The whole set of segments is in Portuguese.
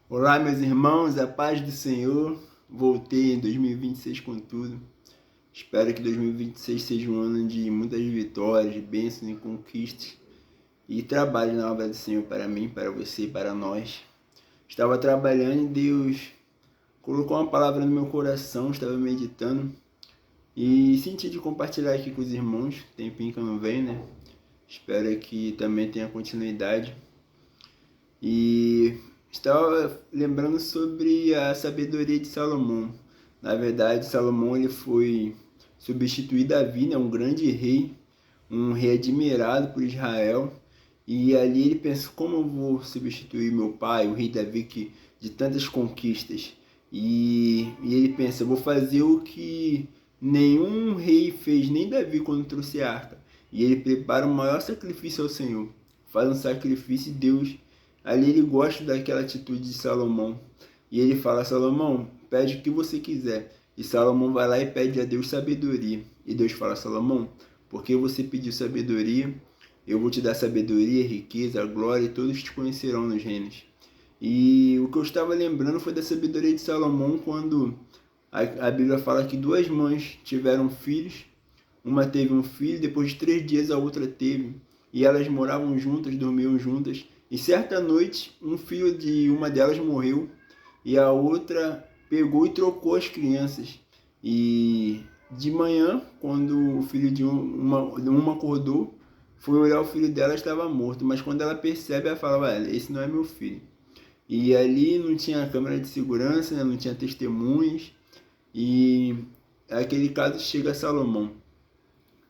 Olá, meus irmãos, a paz do Senhor. Voltei em 2026 com tudo. Espero que 2026 seja um ano de muitas vitórias, bênçãos e conquistas e trabalho na obra do Senhor para mim, para você e para nós. Estava trabalhando e Deus colocou uma palavra no meu coração, estava meditando e senti de compartilhar aqui com os irmãos. Tempinho que eu não venho, né? Espero que também tenha continuidade. E estava lembrando sobre a sabedoria de Salomão. Na verdade, Salomão ele foi substituir Davi, né, um grande rei, um rei admirado por Israel. E ali ele pensa, como eu vou substituir meu pai, o rei Davi, que, de tantas conquistas? E ele pensa, eu vou fazer o que nenhum rei fez, nem Davi quando trouxe a arca. E ele prepara o maior sacrifício ao Senhor. Faz um sacrifício e Deus, ali ele gosta daquela atitude de Salomão. E ele fala, Salomão, pede o que você quiser. E Salomão vai lá e pede a Deus sabedoria. E Deus fala, Salomão, porque você pediu sabedoria, eu vou te dar sabedoria, riqueza, glória, e todos te conhecerão nos reinos. E o que eu estava lembrando foi da sabedoria de Salomão, quando a Bíblia fala que duas mães tiveram filhos. Uma teve um filho, depois de 3 dias a outra teve. E elas moravam juntas, dormiam juntas. E certa noite, um filho de uma delas morreu e a outra pegou e trocou as crianças. E de manhã, quando o filho de uma acordou, foi olhar o filho dela, estava morto. Mas quando ela percebe, ela fala, olha, esse não é meu filho. E ali não tinha câmera de segurança, né? Não tinha testemunhas. E aquele caso chega a Salomão.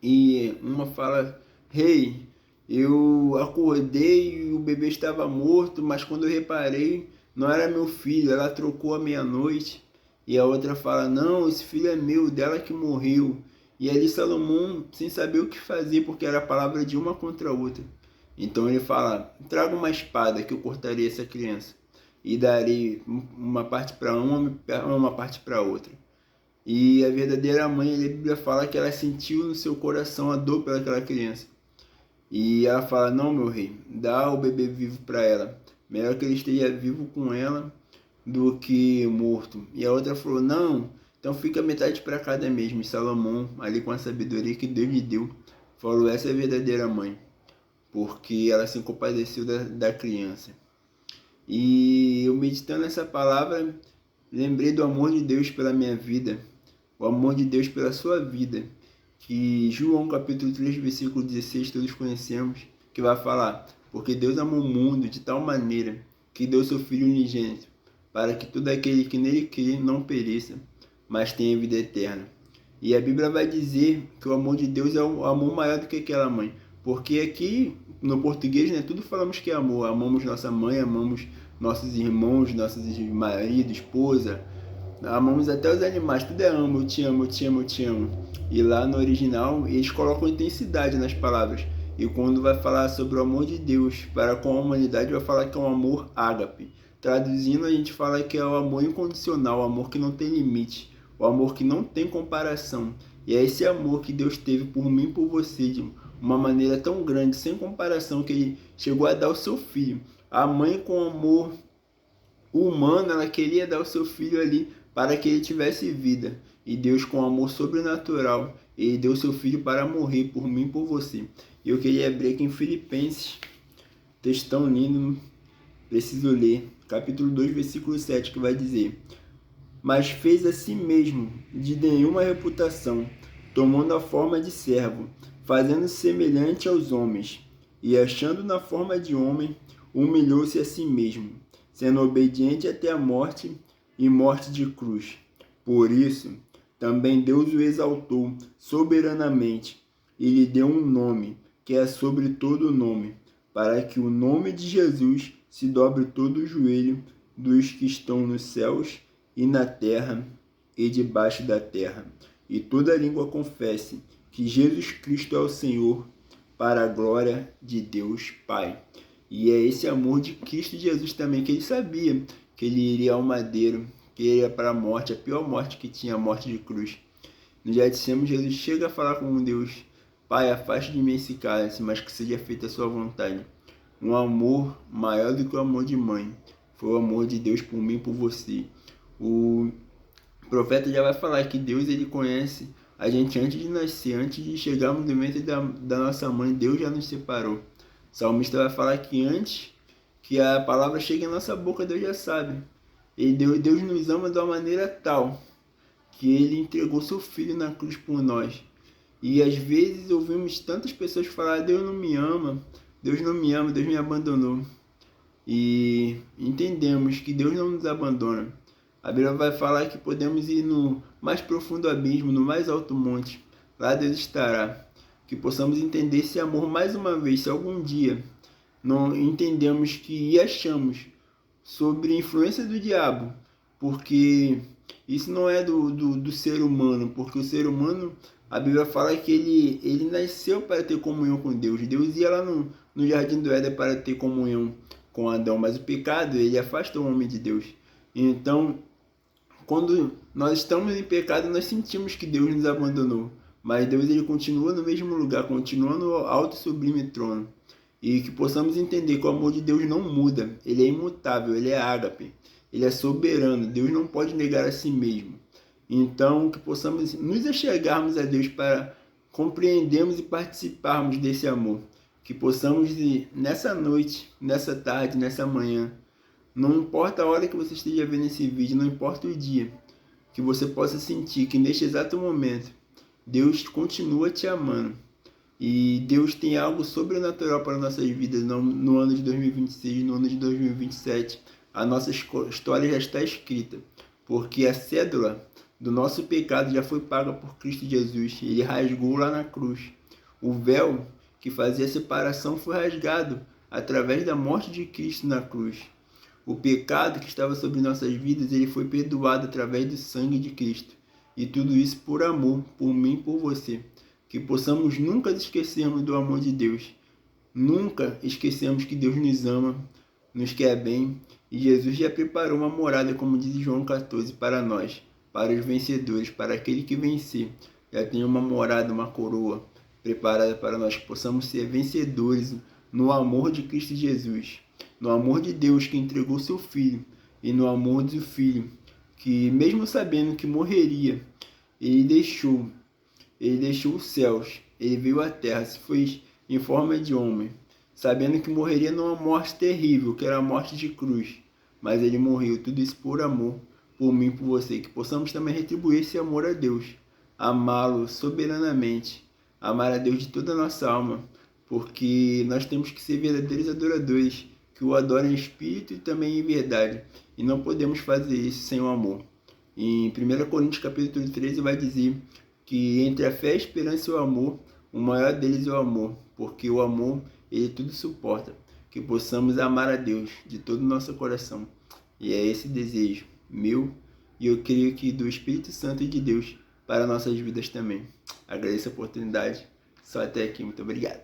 E uma fala, rei, eu acordei e o bebê estava morto, mas quando eu reparei, não era meu filho, ela trocou à meia-noite. E a outra fala, não, esse filho é meu, dela que morreu. E ali Salomão, sem saber o que fazer, porque era a palavra de uma contra a outra. Então ele fala, traga uma espada que eu cortarei essa criança. E darei uma parte para uma parte para outra. E a verdadeira mãe, a Bíblia fala que ela sentiu no seu coração a dor pelaquela criança. E ela fala, não, meu rei, dá o bebê vivo para ela. Melhor que ele esteja vivo com ela do que morto. E a outra falou, não, então fica metade para cada mesmo. E Salomão, ali com a sabedoria que Deus lhe deu, falou, essa é a verdadeira mãe. Porque ela se compadeceu da criança. E eu meditando essa palavra, lembrei do amor de Deus pela minha vida, o amor de Deus pela sua vida, que João capítulo 3, versículo 16, todos conhecemos, que vai falar, porque Deus amou o mundo de tal maneira que deu seu Filho unigênito, para que todo aquele que nele crê não pereça, mas tenha vida eterna. E a Bíblia vai dizer que o amor de Deus é um amor maior do que aquela mãe, porque aqui no português, né, tudo falamos que é amor, amamos nossa mãe, amamos nossos irmãos, nossos maridos, esposa, amamos até os animais, tudo é amo, eu te amo, eu te amo, eu te amo. E lá no original, eles colocam intensidade nas palavras. E quando vai falar sobre o amor de Deus para com a humanidade, vai falar que é um amor ágape. Traduzindo, a gente fala que é o amor incondicional, o amor que não tem limite, o amor que não tem comparação. E é esse amor que Deus teve por mim e por você, de uma maneira tão grande, sem comparação, que ele chegou a dar o seu filho. A mãe com amor humano, ela queria dar o seu filho ali para que ele tivesse vida. E Deus, com amor sobrenatural, ele deu seu filho para morrer por mim e por você. E eu queria abrir aqui em Filipenses, texto tão lindo, preciso ler, capítulo 2, versículo 7, que vai dizer, mas fez a si mesmo de nenhuma reputação, tomando a forma de servo, fazendo-se semelhante aos homens, e achando na forma de homem, humilhou-se a si mesmo, sendo obediente até a morte e morte de cruz. Por isso, também Deus o exaltou soberanamente e lhe deu um nome, que é sobre todo nome, para que o nome de Jesus se dobre todo o joelho dos que estão nos céus e na terra e debaixo da terra, e toda língua confesse que Jesus Cristo é o Senhor, para a glória de Deus Pai. E é esse amor de Cristo Jesus também, que ele sabia que ele iria ao madeiro, que ele iria para a morte, a pior morte que tinha, a morte de cruz. No Getsemane, Jesus chega a falar com Deus, Pai, afaste de mim esse cálice, mas que seja feita a sua vontade. Um amor maior do que o amor de mãe, foi o amor de Deus por mim e por você. O profeta já vai falar que Deus, ele conhece a gente antes de nascer, antes de chegarmos no ventre da nossa mãe, Deus já nos separou. O salmista vai falar que antes que a palavra chegue à nossa boca, Deus já sabe. Deus nos ama de uma maneira tal que ele entregou seu filho na cruz por nós. E às vezes ouvimos tantas pessoas falar: Deus não me ama, Deus não me ama, Deus me abandonou. E entendemos que Deus não nos abandona. A Bíblia vai falar que podemos ir no mais profundo abismo, no mais alto monte. Lá Deus estará. Que possamos entender esse amor mais uma vez, se algum dia não entendemos e achamos sobre a influência do diabo, porque isso não é do ser humano, porque o ser humano, a Bíblia fala que ele nasceu para ter comunhão com Deus. Deus ia lá no jardim do Éden para ter comunhão com Adão, mas o pecado, ele afasta o homem de Deus. Então, quando nós estamos em pecado, nós sentimos que Deus nos abandonou, mas Deus, ele continua no mesmo lugar, continua no alto e sublime trono. E que possamos entender que o amor de Deus não muda, ele é imutável, ele é ágape, ele é soberano, Deus não pode negar a si mesmo. Então, que possamos nos achegarmos a Deus para compreendermos e participarmos desse amor. Que possamos, nessa noite, nessa tarde, nessa manhã, não importa a hora que você esteja vendo esse vídeo, não importa o dia, que você possa sentir que neste exato momento, Deus continua te amando. E Deus tem algo sobrenatural para nossas vidas no ano de 2026, no ano de 2027. A nossa história já está escrita, porque a cédula do nosso pecado já foi paga por Cristo Jesus. Ele rasgou lá na cruz. O véu que fazia a separação foi rasgado através da morte de Cristo na cruz. O pecado que estava sobre nossas vidas, ele foi perdoado através do sangue de Cristo. E tudo isso por amor, por mim e por você. Que possamos nunca esquecermos do amor de Deus. Nunca esquecemos que Deus nos ama, nos quer bem. E Jesus já preparou uma morada, como diz João 14, para nós, para os vencedores, para aquele que vencer. Já tem uma morada, uma coroa preparada para nós, que possamos ser vencedores no amor de Cristo Jesus. No amor de Deus que entregou seu Filho, e no amor do Filho, que mesmo sabendo que morreria, ele deixou os céus, ele veio à terra, se fez em forma de homem, sabendo que morreria numa morte terrível, que era a morte de cruz, mas ele morreu, tudo isso por amor, por mim e por você, que possamos também retribuir esse amor a Deus, amá-lo soberanamente, amar a Deus de toda a nossa alma, porque nós temos que ser verdadeiros adoradores, que o adorem em espírito e também em verdade. E não podemos fazer isso sem o amor. Em 1 Coríntios capítulo 13 vai dizer que entre a fé, a esperança e o amor, o maior deles é o amor, porque o amor, ele tudo suporta. Que possamos amar a Deus de todo o nosso coração. E é esse desejo meu, e eu creio que do Espírito Santo e de Deus para nossas vidas também. Agradeço a oportunidade. Só até aqui. Muito obrigado.